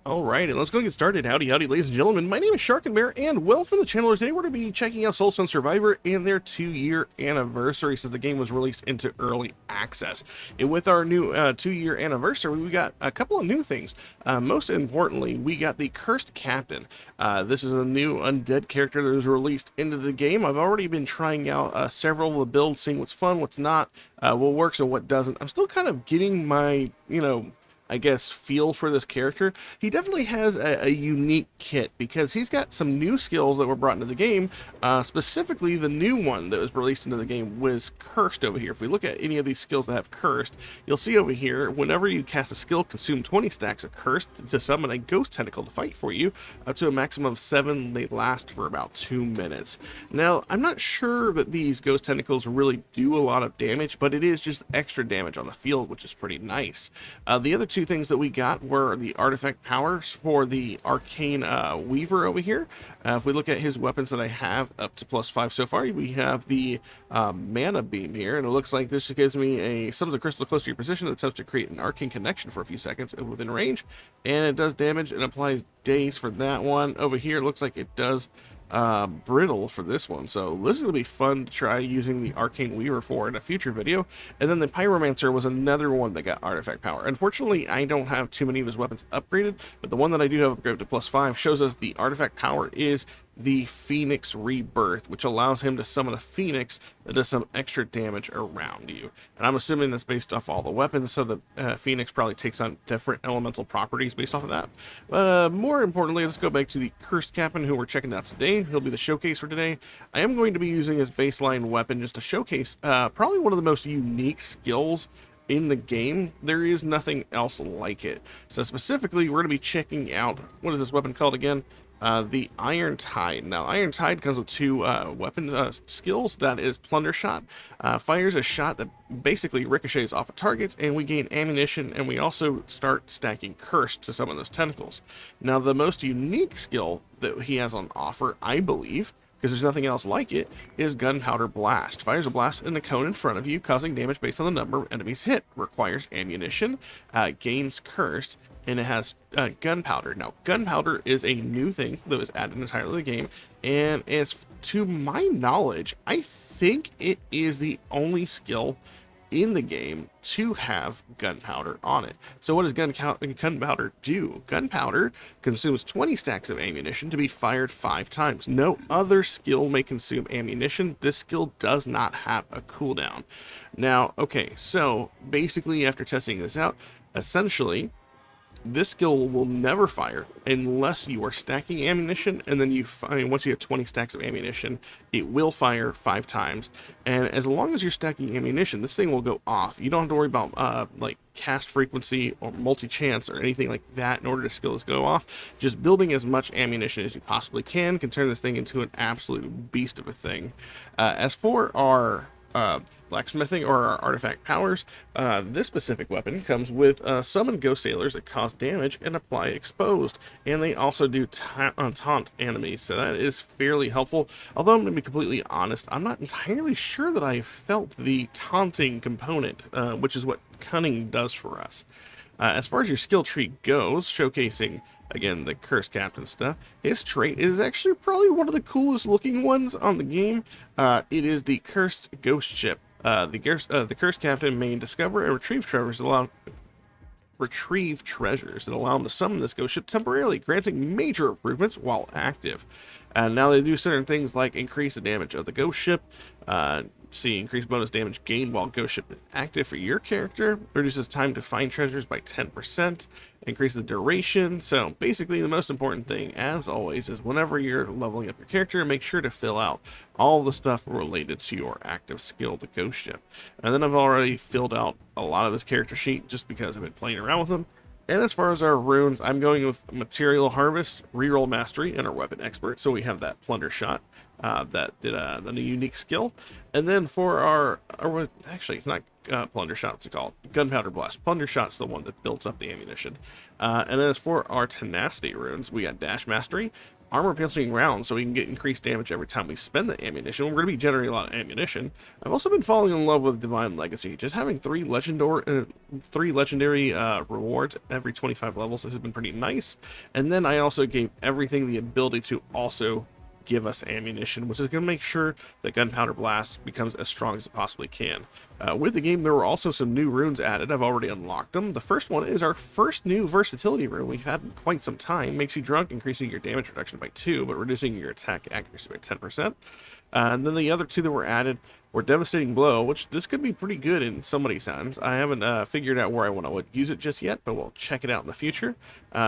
Alright, and let's go get started. Howdy, howdy, ladies and gentlemen. My name is Sharkinbear, and welcome to the channel. Today we're going to be checking out Soulstone Survivor and their 2-year anniversary since the game was released into early access. And with our new 2-year anniversary, we got a couple of new things. Most importantly, we got the Cursed Captain. This is a new undead character that was released into the game. I've already been trying out several of the builds, seeing what's fun, what's not, what works and what doesn't. I'm still kind of getting my, I guess, feel for this character. He definitely has a unique kit because he's got some new skills that were brought into the game. Specifically, the new one that was released into the game was Cursed over here. If we look at any of these skills that have Cursed, you'll see over here, whenever you cast a skill, consume 20 stacks of Cursed to summon a ghost tentacle to fight for you, up to a maximum of 7. They last for about 2 minutes. Now, I'm not sure that these ghost tentacles really do a lot of damage, but it is just extra damage on the field, which is pretty nice. The other two things that we got were the artifact powers for the arcane weaver over here. If we look at his weapons that I have up to +5 so far, we have the mana beam here, and it looks like this gives me a summons a crystal close to your position that attempts to create an arcane connection for a few seconds within range, and it does damage and applies daze for that one. Over here it looks like it does brittle for this one, so this is going to be fun to try using the Arcane Weaver for in a future video. And then the Pyromancer was another one that got artifact power. Unfortunately, I don't have too many of his weapons upgraded, but the one that I do have upgraded to +5 shows us the artifact power is the Phoenix Rebirth, which allows him to summon a phoenix that does some extra damage around you. And I'm assuming that's based off all the weapons, so the Phoenix probably takes on different elemental properties based off of that. But more importantly, let's go back to the Cursed Captain, who we're checking out today. He'll be the showcase for today. I am going to be using his baseline weapon just to showcase probably one of the most unique skills in the game. There is nothing else like it. So specifically, we're going to be checking out, what is this weapon called again? The Iron Tide. Now, Iron Tide comes with two weapon skills. That is Plunder Shot. Fires a shot that basically ricochets off of targets, and we gain ammunition, and we also start stacking Curse to summon those tentacles. Now, the most unique skill that he has on offer, I believe, because there's nothing else like it, is Gunpowder Blast. Fires a blast in the cone in front of you, causing damage based on the number of enemies hit. Requires ammunition, gains Cursed, and it has gunpowder. Now, gunpowder is a new thing that was added entirely to the game, and it's, to my knowledge, I think it is the only skill in the game to have gunpowder on it. So what does gunpowder do? Gunpowder consumes 20 stacks of ammunition to be fired 5 times. No other skill may consume ammunition. This skill does not have a cooldown. Now, okay, so basically after testing this out, essentially, this skill will never fire unless you are stacking ammunition, and then once you have 20 stacks of ammunition, it will fire 5 times. And as long as you're stacking ammunition, this thing will go off. You don't have to worry about like cast frequency or multi-chance or anything like that in order to skill this go off. Just building as much ammunition as you possibly can turn this thing into an absolute beast of a thing. As for our blacksmithing or our artifact powers, this specific weapon comes with summon ghost sailors that cause damage and apply exposed, and they also do taunt enemies, so that is fairly helpful. Although I'm going to be completely honest, I'm not entirely sure that I felt the taunting component, which is what cunning does for us. As far as your skill tree goes, showcasing again the Cursed Captain stuff, his trait is actually probably one of the coolest looking ones on the game. It is the Cursed Ghost Ship. The Cursed Captain may discover and retrieve treasures that allow him to summon this ghost ship temporarily, granting major improvements while active. And now they do certain things like increase the damage of the ghost ship, see increased bonus damage gained while ghost ship is active for your character, reduces time to find treasures by 10%, increase the duration. So basically the most important thing, as always, is whenever you're leveling up your character, make sure to fill out all the stuff related to your active skill, the ghost ship. And then I've already filled out a lot of this character sheet just because I've been playing around with them. And as far as our runes, I'm going with Material Harvest, Reroll Mastery, and our Weapon Expert. So we have that Plunder Shot that did the unique skill. And then for our actually, it's not Plunder Shot, what's it called? Gunpowder Blast. Plunder Shot's the one that builds up the ammunition. And then as for our Tenacity runes, we got Dash Mastery, armor piercing rounds so we can get increased damage every time we spend the ammunition. We're going to be generating a lot of ammunition. I've also been falling in love with Divine Legacy. Just having three legendary rewards every 25 levels has been pretty nice. And then I also gave everything the ability to also give us ammunition, which is going to make sure that Gunpowder Blast becomes as strong as it possibly can. With the game, there were also some new runes added. I've already unlocked them. The first one is our first new versatility rune we've had in quite some time. Makes you drunk, increasing your damage reduction by 2, but reducing your attack accuracy by 10%. And then the other two that were added were Devastating Blow, which this could be pretty good in somebody's hands. I haven't figured out where I want to use it just yet, but we'll check it out in the future.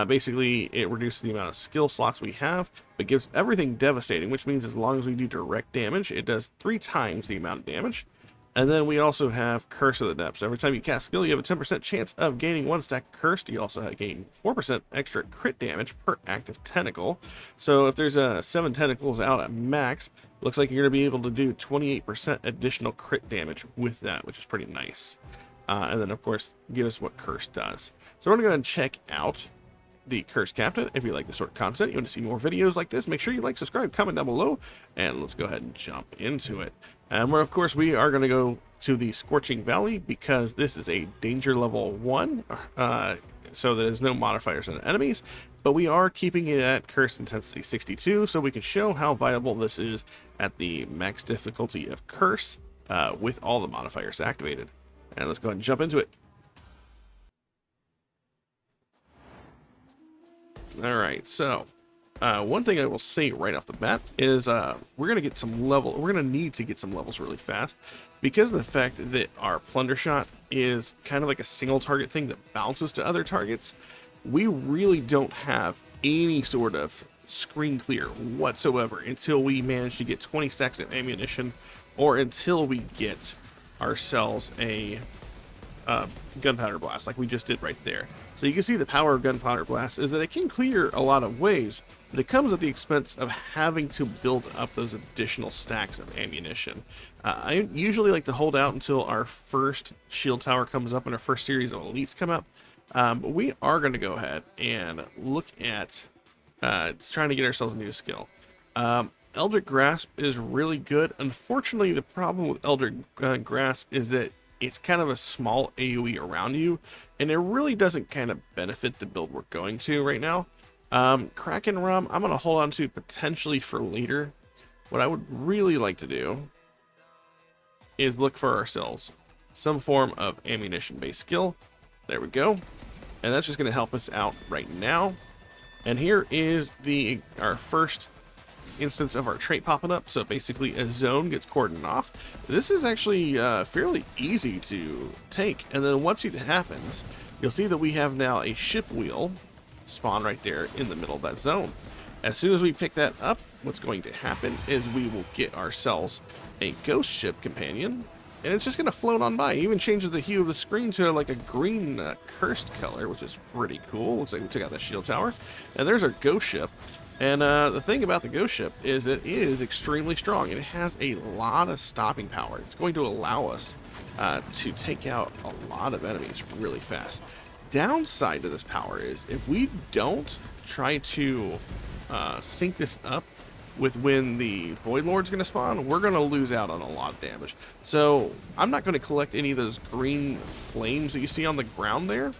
Basically, it reduces the amount of skill slots we have, but gives everything devastating, which means as long as we do direct damage, it does 3 times the amount of damage. And then we also have Curse of the Depths. Every time you cast skill, you have a 10% chance of gaining 1 stack of Cursed. You also gain 4% extra crit damage per active tentacle. So if there's 7 tentacles out at max, looks like you're going to be able to do 28% additional crit damage with that, which is pretty nice. And then, of course, give us what Curse does. So we're going to go ahead and check out the Curse Captain. If you like this sort of content, you want to see more videos like this, make sure you like, subscribe, comment down below, and let's go ahead and jump into it. And of course, we are going to go to the Scorching Valley because this is a danger level 1, so there's no modifiers on enemies, but we are keeping it at Curse Intensity 62, so we can show how viable this is at the max difficulty of Curse with all the modifiers activated. And let's go ahead and jump into it. Alright, so one thing I will say right off the bat is we're gonna get some we're gonna need to get some levels really fast because of the fact that our Plunder Shot is kind of like a single target thing that bounces to other targets. We really don't have any sort of screen clear whatsoever until we manage to get 20 stacks of ammunition, or until we get ourselves a Gunpowder Blast like we just did right there. So you can see the power of Gunpowder Blast is that it can clear a lot of ways, but it comes at the expense of having to build up those additional stacks of ammunition. I usually like to hold out until our first shield tower comes up and our first series of elites come up, but we are going to go ahead and look at trying to get ourselves a new skill. Eldritch Grasp is really good. Unfortunately, the problem with Eldritch Grasp is that it's kind of a small AoE around you, and it really doesn't kind of benefit the build we're going to right now. Kraken Rum, I'm going to hold on to potentially for later. What I would really like to do is look for ourselves some form of ammunition-based skill. There we go. And that's just going to help us out right now. And here is our first instance of our trait popping up. So basically a zone gets cordoned off. This is actually fairly easy to take, and then once it happens, you'll see that we have now a ship wheel spawn right there in the middle of that zone. As soon as we pick that up, what's going to happen is we will get ourselves a ghost ship companion, and it's just going to float on by. It even changes the hue of the screen to like a green cursed color, which is pretty cool. Looks like we took out the shield tower, and there's our ghost ship. And the thing about the ghost ship is it is extremely strong. It has a lot of stopping power. It's going to allow us to take out a lot of enemies really fast. Downside to this power is if we don't try to sync this up with when the Void Lord's going to spawn, we're going to lose out on a lot of damage. So I'm not going to collect any of those green flames that you see on the ground there.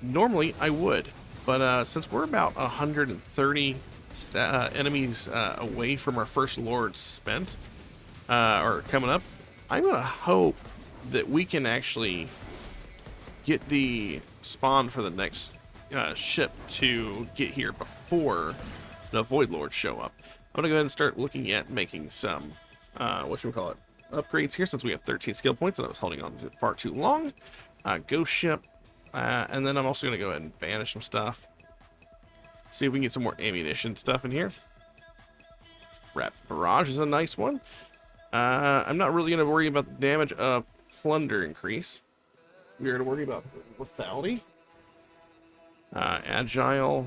Normally I would. But since we're about 130 enemies away from our first Lord spent, or coming up, I'm going to hope that we can actually get the spawn for the next ship to get here before the Void Lords show up. I'm going to go ahead and start looking at making some, upgrades here, since we have 13 skill points and I was holding on to it far too long. Ghost ship. And then I'm also going to go ahead and banish some stuff. See if we can get some more ammunition stuff in here. Rat Barrage is a nice one. I'm not really going to worry about the damage of Plunder increase. We're going to worry about lethality. Agile.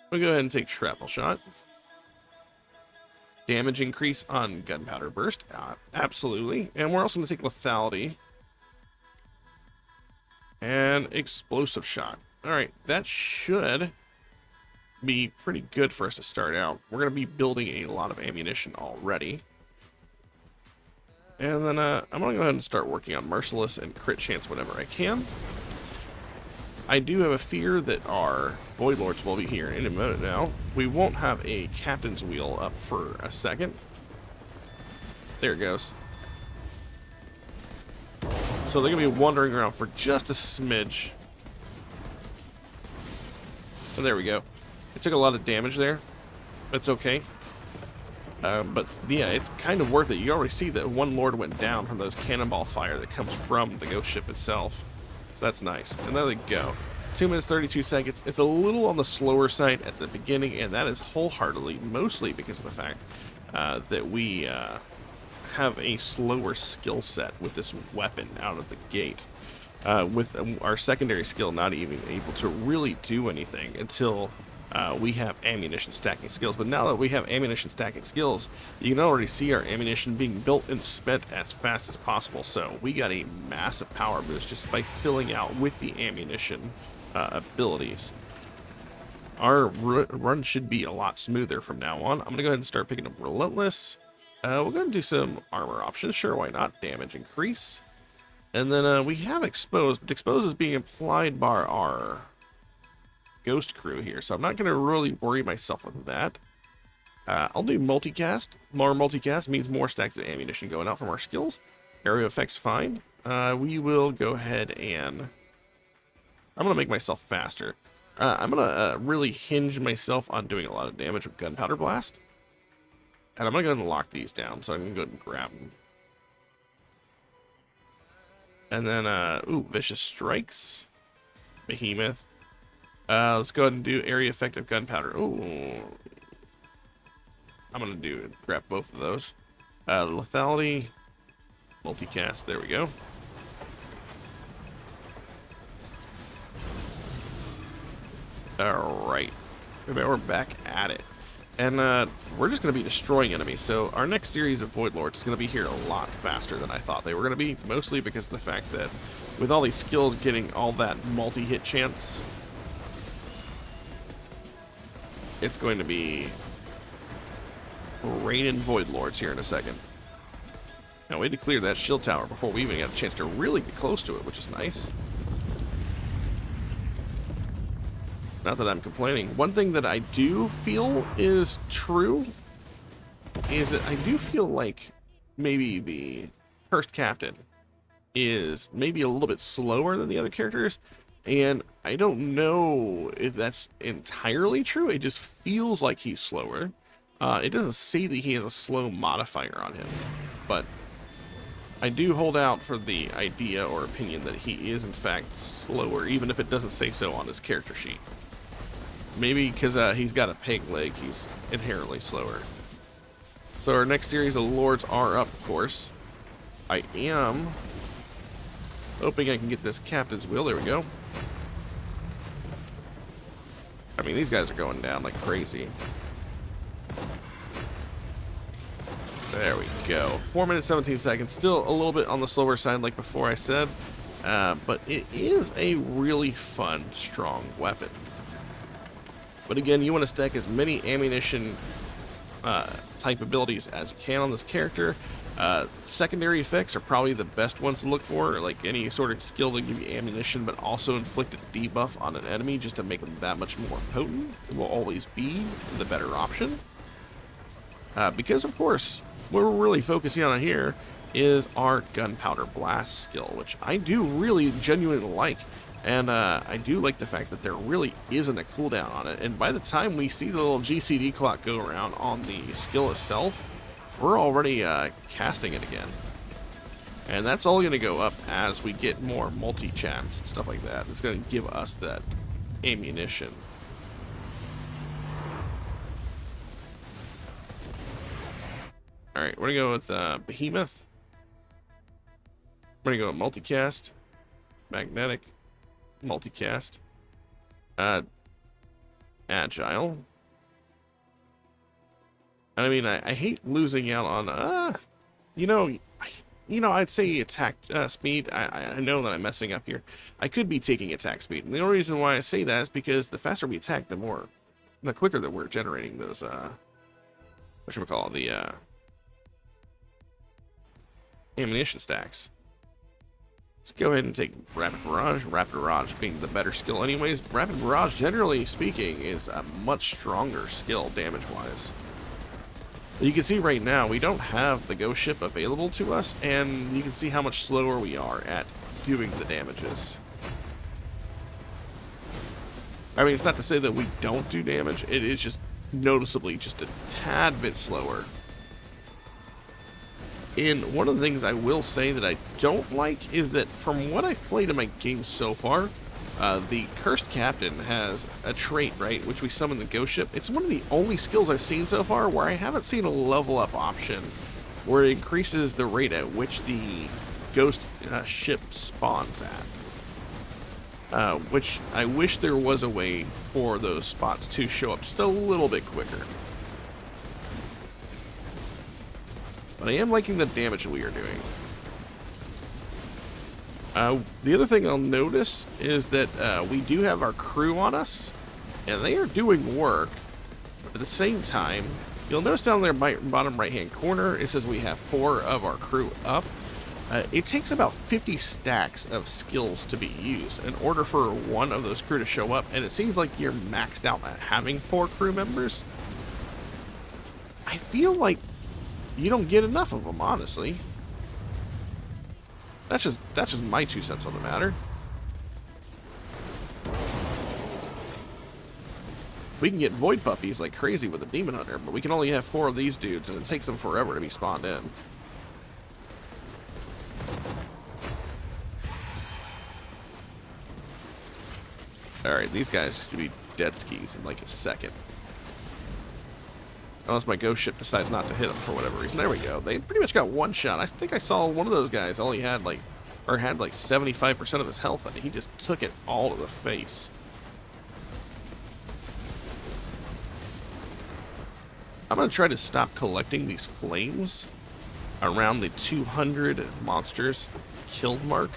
We'll go ahead and take Shrapnel Shot. Damage increase on Gunpowder Burst, absolutely. And we're also going to take Lethality and Explosive Shot. Alright, that should be pretty good for us to start out. We're going to be building a lot of ammunition already. And then I'm going to go ahead and start working on Merciless and Crit Chance whenever I can. I do have a fear that our Void Lords will be here in a minute now. We won't have a Captain's Wheel up for a second. There it goes. So they're going to be wandering around for just a smidge. And there we go. It took a lot of damage there. That's okay. But yeah, it's kind of worth it. You already see that one Lord went down from those cannonball fire that comes from the ghost ship itself. So that's nice. And there they go. 2 minutes, 32 seconds. It's a little on the slower side at the beginning, and that is wholeheartedly, mostly because of the fact that we have a slower skill set with this weapon out of the gate. With our secondary skill not even able to really do anything until we have ammunition stacking skills. But now that we have ammunition stacking skills, you can already see our ammunition being built and spent as fast as possible. So we got a massive power boost just by filling out with the ammunition abilities. Our run should be a lot smoother from now on. I'm going to go ahead and start picking up Relentless. We'll go ahead and do some armor options. Sure, why not? Damage increase. And then we have Expose, but Expose is being applied by our Ghost crew here, so I'm not going to really worry myself with that. I'll do Multicast. More Multicast means more stacks of ammunition going out from our skills. Area effects fine. We will go ahead and... I'm going to make myself faster. I'm going to really hinge myself on doing a lot of damage with Gunpowder Blast. And I'm going to go ahead and lock these down, so I'm going to go ahead and grab them. And then, ooh, Vicious Strikes. Behemoth. Let's go ahead and do area effective gunpowder. Ooh. I'm going to grab both of those. Lethality. Multicast. There we go. Alright. We're back at it. And we're just going to be destroying enemies. So our next series of Void Lords is going to be here a lot faster than I thought they were going to be. Mostly because of the fact that with all these skills getting all that multi-hit chance, it's going to be raining Void Lords here in a second. Now we had to clear that shield tower before we even got a chance to really get close to it, which is nice. Not that I'm complaining. One thing that I do feel is true is that I do feel like maybe the Cursed Captain is maybe a little bit slower than the other characters, and I don't know if that's entirely true. It just feels like he's slower. It doesn't say that he has a slow modifier on him, but I do hold out for the idea or opinion that he is in fact slower, even if it doesn't say so on his character sheet. Maybe because he's got a peg leg, he's inherently slower. So our next series of Lords are up, of course. I am hoping I can get this Captain's Wheel. There we go. I mean, these guys are going down like crazy. There we go. 4 minutes, 17 seconds. Still a little bit on the slower side like before I said. But it is a really fun, strong weapon. But again, you want to stack as many ammunition type abilities as you can on this character. Secondary effects are probably the best ones to look for, like any sort of skill that give you ammunition but also inflict a debuff on an enemy just to make them that much more potent. It will always be the better option. Because, of course, what we're really focusing on here is our Gunpowder Blast skill, which I do really genuinely like. And I do like the fact that there really isn't a cooldown on it. And by the time we see the little GCD clock go around on the skill itself, we're already casting it again. And that's all going to go up as we get more multi-chats and stuff like that. It's going to give us that ammunition. Alright, we're going to go with Behemoth. We're going to go with Multicast. Magnetic. Multicast. Agile. I mean, I hate losing out on, you know, you know, I'd say attack speed. I know that I'm messing up here. I could be taking attack speed. And the only reason why I say that is because the faster we attack, the quicker that we're generating those, whatchamacallit, the, ammunition stacks. Let's go ahead and take Rapid Barrage. Rapid Barrage being the better skill anyways. Rapid Barrage, generally speaking, is a much stronger skill damage-wise. You can see right now, we don't have the ghost ship available to us, and you can see how much slower we are at doing the damages. I mean, it's not to say that we don't do damage, it is just noticeably just a tad bit slower. And one of the things I will say that I don't like is that from what I've played in my game so far, the Cursed Captain has a trait, right, which we summon the Ghost Ship. It's one of the only skills I've seen so far where I haven't seen a level up option where it increases the rate at which the Ghost Ship spawns at. Which I wish there was a way for those spots to show up just a little bit quicker. But I am liking the damage we are doing. The other thing I'll notice is that we do have our crew on us, and they are doing work. But at the same time, you'll notice down there bottom right-hand corner, it says we have 4 of our crew up. It takes about 50 stacks of skills to be used in order for one of those crew to show up, and it seems like you're maxed out at having 4 crew members. I feel like you don't get enough of them, honestly. That's just my 2 cents on the matter. We can get void puppies like crazy with a demon hunter, but we can only have 4 of these dudes, and it takes them forever to be spawned in. Alright, these guys should be dead skis in like a second. Unless my ghost ship decides not to hit them for whatever reason. There we go. They pretty much got one shot. I think I saw one of those guys only had like, or had like 75% of his health, and he just took it all to the face. I'm going to try to stop collecting these flames around the 200 monsters killed mark.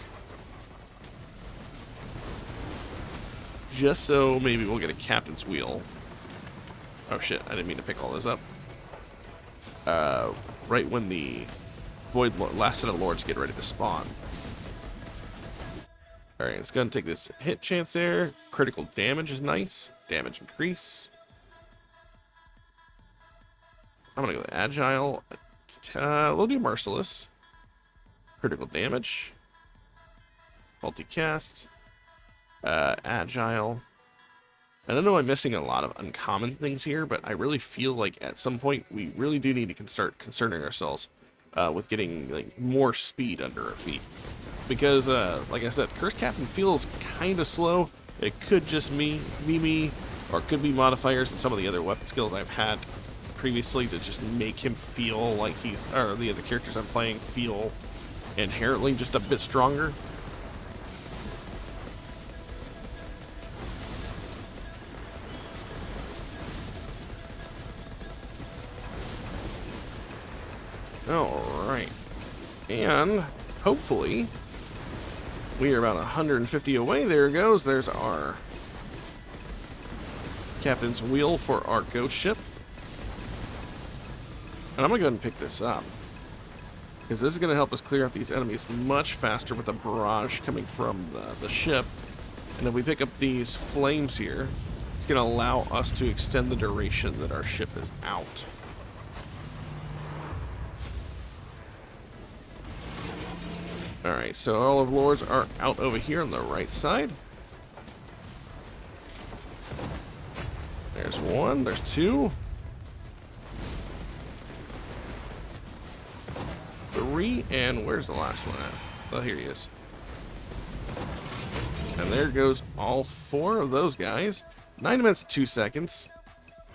Just so maybe we'll get a captain's wheel. Oh shit, I didn't mean to pick all those up. Right when the last set of lords get ready to spawn. Alright, let's go ahead and take this hit chance there. Critical damage is nice. Damage increase. I'm gonna go with agile. We'll do merciless. Critical damage. Multicast. Agile. And I know I'm missing a lot of uncommon things here, but I really feel like at some point we really do need to start concerning ourselves with getting like more speed under our feet. Because, like I said, Cursed Captain feels kind of slow. It could just be me, or it could be modifiers and some of the other weapon skills I've had previously to just make him feel like or the other characters I'm playing feel inherently just a bit stronger. Alright, and hopefully we are about 150 away. There it goes. There's our captain's wheel for our ghost ship. And I'm going to go ahead and pick this up, because this is going to help us clear out these enemies much faster with the barrage coming from the ship. And if we pick up these flames here, it's going to allow us to extend the duration that our ship is out. Alright, so all of lords are out over here on the right side. There's one, there's two. 3, and where's the last one at? Oh, here he is. And there goes all 4 of those guys. 9 minutes and 2 seconds.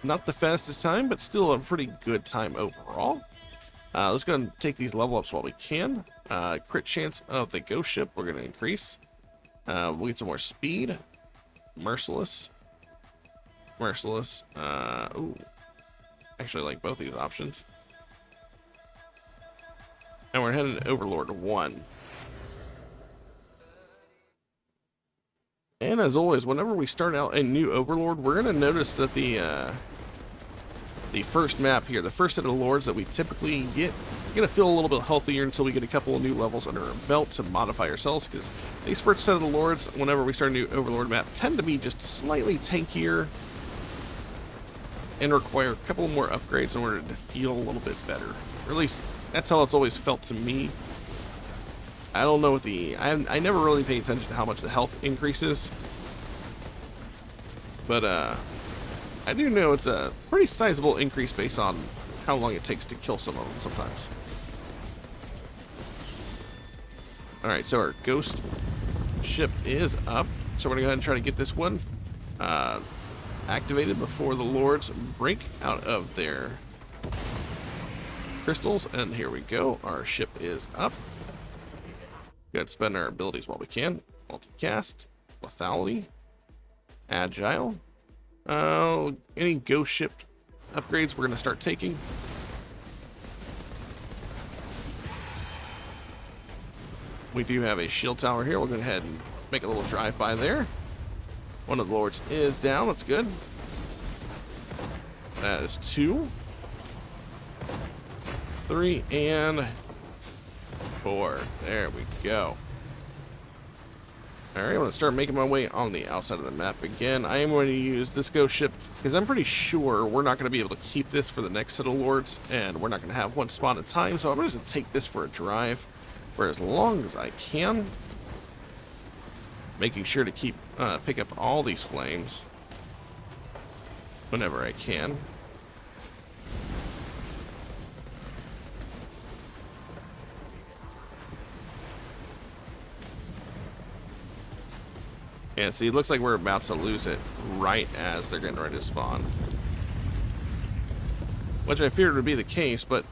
Not the fastest time, but still a pretty good time overall. Let's go and take these level ups while we can. Crit chance of the ghost ship we're going to increase. We'll get some more speed. Merciless. Merciless. Ooh. Actually, I like both these options. And we're heading to Overlord 1. And as always, whenever we start out a new Overlord, we're going to notice that the first map here, the first set of lords that we typically get, going to feel a little bit healthier until we get a couple of new levels under our belt to modify ourselves, because these first set of the lords, whenever we start a new Overlord map, tend to be just slightly tankier and require a couple more upgrades in order to feel a little bit better. Or at least, that's how it's always felt to me. I don't know what I never really pay attention to how much the health increases. But, I do know it's a pretty sizable increase based on how long it takes to kill some of them sometimes. Alright, so our ghost ship is up. So we're going to go ahead and try to get this one activated before the lords break out of their crystals. And here we go. Our ship is up. Got to spend our abilities while we can. Multicast, lethality, agile. Any ghost ship upgrades we're going to start taking. We do have a shield tower here. We'll go ahead and make a little drive by there. One of the lords is down. That's good. That is 2, 3, and 4. There we go. Alright, I'm going to start making my way on the outside of the map again. I am going to use this ghost ship because I'm pretty sure we're not going to be able to keep this for the next set of lords, and we're not going to have one spawn at a time, so I'm going to just take this for a drive for as long as I can. Making sure to pick up all these flames whenever I can. Yeah, see, it looks like we're about to lose it right as they're getting ready to spawn. Which I feared would be the case, but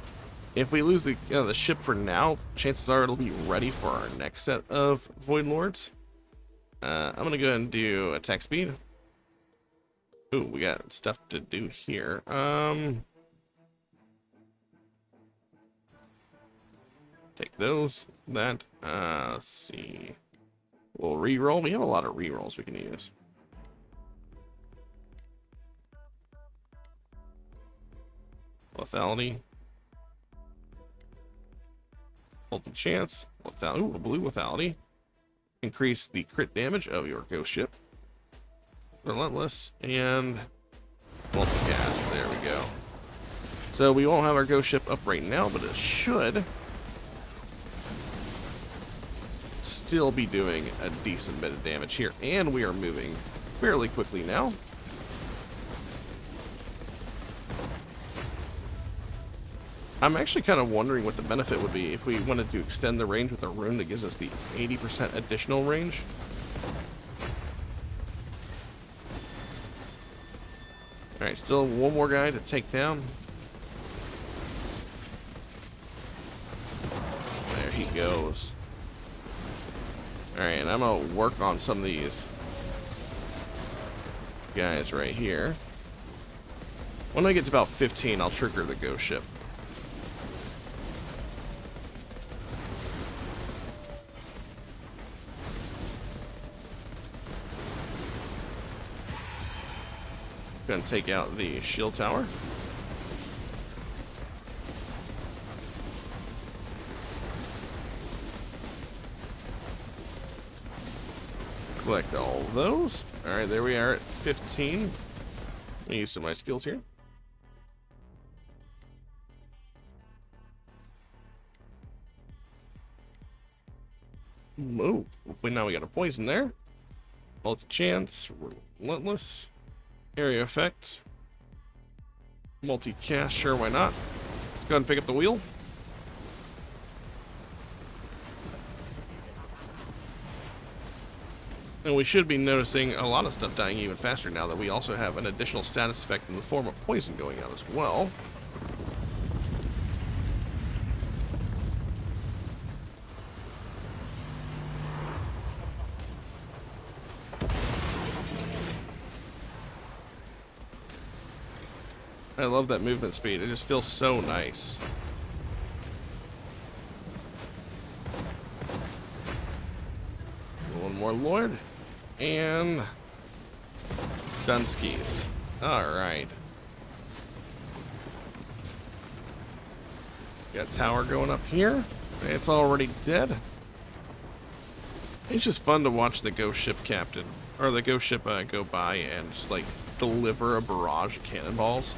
if we lose the ship for now, chances are it'll be ready for our next set of Void Lords. I'm going to go ahead and do attack speed. Ooh, we got stuff to do here. Take those, that, let's see. We'll reroll. We have a lot of rerolls we can use. Lethality. Multi chance. Lethality. Ooh, blue lethality. Increase the crit damage of your ghost ship. Relentless and multicast. There we go. So we won't have our ghost ship up right now, but it should still be doing a decent bit of damage here, and we are moving fairly quickly now. I'm actually kind of wondering what the benefit would be if we wanted to extend the range with a rune that gives us the 80% additional range. Alright, still one more guy to take down. There he goes. Alright, and I'm going to work on some of these guys right here. When I get to about 15, I'll trigger the ghost ship. Gonna take out the shield tower. Collect all of those. Alright, there we are at 15. Let me use some of my skills here. Whoa. Hopefully now we got a poison there. Multi-chance, relentless. Area effect. Multi-cast, sure, why not? Let's go ahead and pick up the wheel. And we should be noticing a lot of stuff dying even faster now that we also have an additional status effect in the form of poison going out as well. I love that movement speed. It just feels so nice. Overlord and Dunskies. Alright. Got tower going up here. It's already dead. It's just fun to watch the ghost ship captain, or the ghost ship go by and just like deliver a barrage of cannonballs.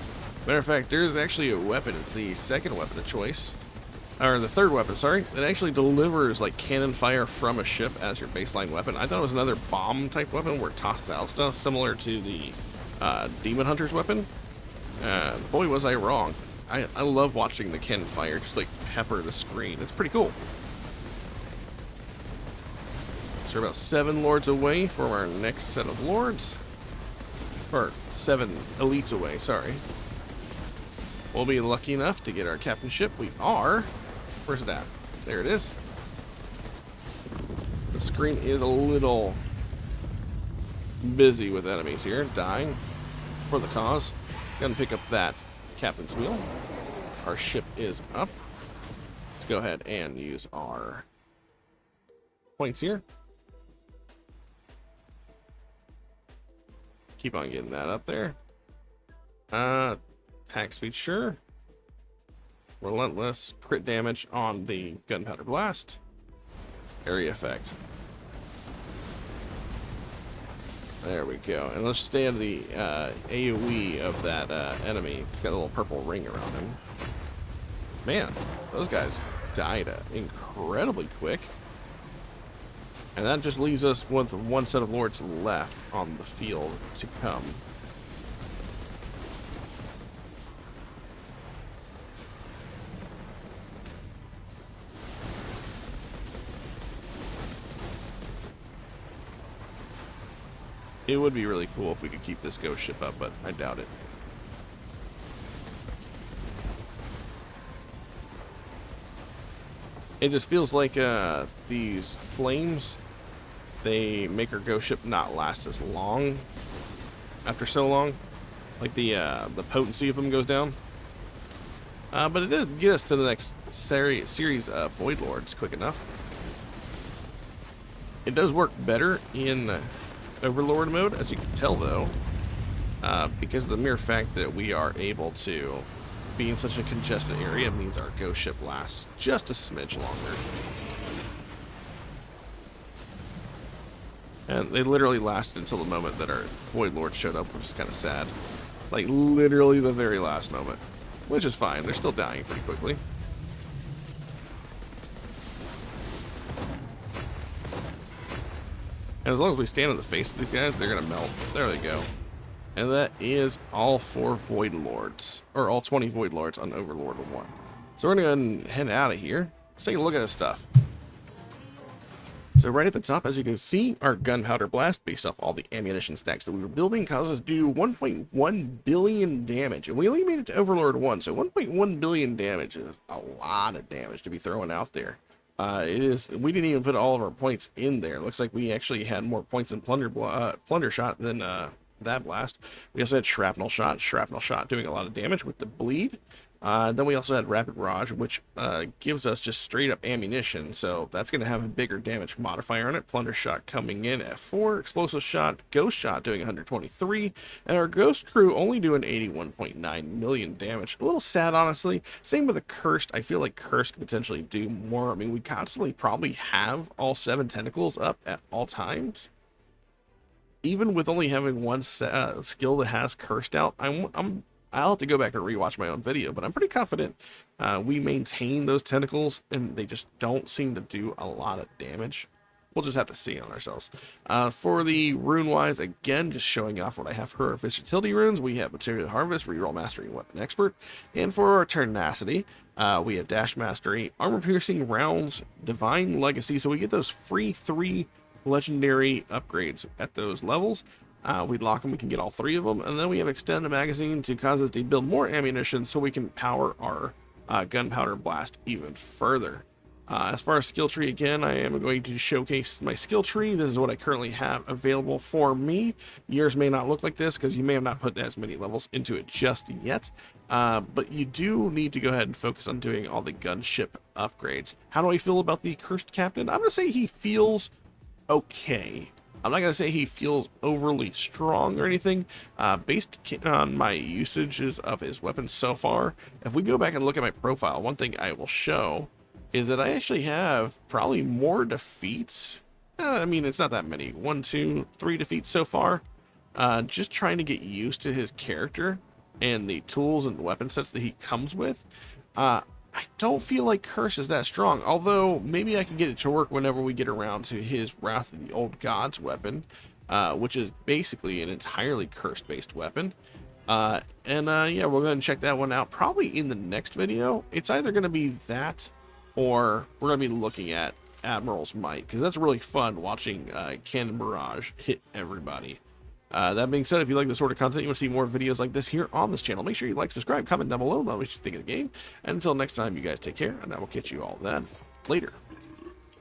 Matter of fact, there's actually a weapon. It's the second weapon of choice. Or the third weapon, sorry. It actually delivers like cannon fire from a ship as your baseline weapon. I thought it was another bomb type weapon where it tosses out stuff, similar to the Demon Hunter's weapon. Boy, was I wrong. I love watching the cannon fire just like pepper the screen. It's pretty cool. So we're about 7 lords away from our next set of lords. Or 7 elites away, sorry. We'll be lucky enough to get our captainship. We are. Where's that? There it is. The screen is a little busy with enemies here, dying for the cause. Gonna pick up that captain's wheel. Our ship is up. Let's go ahead and use our points here. Keep on getting that up there. Attack speed, sure. Relentless. Crit damage on the gunpowder blast. Area effect. There we go. And let's stay at the AoE of that enemy. It's got a little purple ring around him. Man, those guys died incredibly quick. And that just leaves us with 1 set of lords left on the field to come. It would be really cool if we could keep this ghost ship up, but I doubt it. It just feels like these flames, they make our ghost ship not last as long after so long. Like the potency of them goes down. But it does get us to the next series of Void Lords quick enough. It does work better in Overlord mode, as you can tell though, because of the mere fact that we are able to be in such a congested area means our ghost ship lasts just a smidge longer. And they literally lasted until the moment that our Void Lord showed up, which is kind of sad. Like literally the very last moment, which is fine. They're still dying pretty quickly. And as long as we stand in the face of these guys, they're going to melt. There they go. And that is all 4 Void Lords. Or all 20 Void Lords on Overlord 1. So we're going to go ahead and head out of here. Let's take a look at this stuff. So right at the top, as you can see, our gunpowder blast, based off all the ammunition stacks that we were building, causes us to do 1.1 billion damage. And we only made it to Overlord 1, so 1.1 billion damage is a lot of damage to be throwing out there. We didn't even put all of our points in there. Looks like we actually had more points in plunder shot than that blast. We also had shrapnel shot doing a lot of damage with the bleed. Then we also had rapid barrage, which gives us just straight up ammunition, so that's going to have a bigger damage modifier on it. Plunder shot coming in at 4, explosive shot, ghost shot doing 123, and our ghost crew only doing 81.9 million damage. A little sad, honestly. Same with the cursed. I feel like cursed could potentially do more. I mean, we constantly probably have all 7 tentacles up at all times. Even with only having one skill that has cursed out, I'll have to go back and rewatch my own video, but I'm pretty confident we maintain those tentacles, and they just don't seem to do a lot of damage. We'll just have to see on ourselves. For the rune-wise, again, just showing off what I have for our versatility runes. We have Material Harvest, Reroll Mastery, Weapon Expert. And for our Tenacity, we have Dash Mastery, Armor Piercing, Rounds, Divine Legacy. So we get those free 3 legendary upgrades at those levels. We lock them, we can get all 3 of them, and then we have Extend the Magazine to cause us to build more ammunition so we can power our gunpowder blast even further. As far as skill tree, again, I am going to showcase my skill tree. This is what I currently have available for me. Yours may not look like this because you may have not put as many levels into it just yet, but you do need to go ahead and focus on doing all the gunship upgrades. How do I feel about the Cursed Captain? I'm going to say he feels okay. I'm not going to say he feels overly strong or anything. Based on my usages of his weapons so far, if we go back and look at my profile, one thing I will show is that I actually have probably more defeats. I mean, it's not that many. 1, 2, 3 defeats so far. Just trying to get used to his character and the tools and weapon sets that he comes with. I don't feel like Curse is that strong, although maybe I can get it to work whenever we get around to his Wrath of the Old Gods weapon, which is basically an entirely Curse-based weapon. Yeah, we're going to check that one out probably in the next video. It's either going to be that, or we're going to be looking at Admiral's Might, because that's really fun watching Cannon Barrage hit everybody. That being said, if you like this sort of content, you want to see more videos like this here on this channel, make sure you like, subscribe, comment down below, let me know what you think of the game. And until next time, you guys take care, and I will catch you all then. Later.